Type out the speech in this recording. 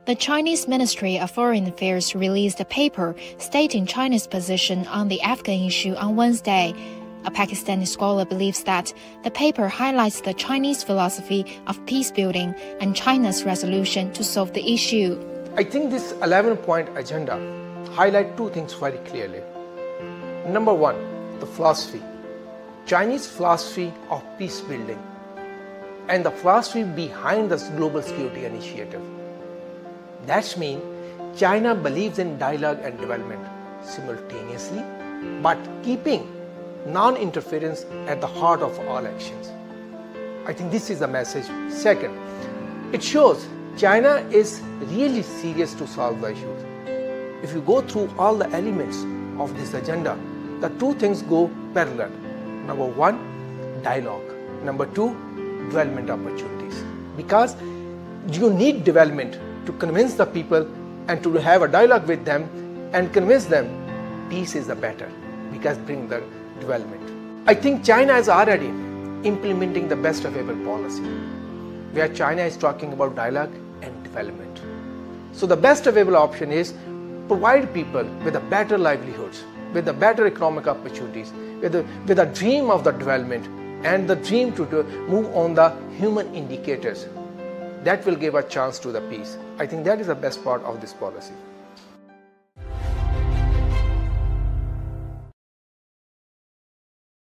The Chinese Ministry of Foreign Affairs released a paper stating China's position on the Afghan issue on Wednesday. A Pakistani scholar believes that the paper highlights the Chinese philosophy of peace-building and China's resolution to solve the issue. I think this 11-point agenda highlights two things very clearly. Number one, the philosophy. Chinese philosophy of peace-building and the philosophy behind this global security initiative. That means China believes in dialogue and development simultaneously, but keeping non-interference at the heart of all actions. I think this is the message. Second, it shows China is really serious to solve the issues. If you go through all the elements of this agenda, the two things go parallel. Number one, dialogue. Number two, development opportunities. Because you need development to convince the people and to have a dialogue with them and convince them peace is the better, because bring the development. I think China is already implementing the best available policy, where China is talking about dialogue and development. So the best available option is provide people with a better livelihoods, with a better economic opportunities, with a dream of the development and the dream to move on the human indicators. That will give a chance to the peace. I think that is the best part of this policy.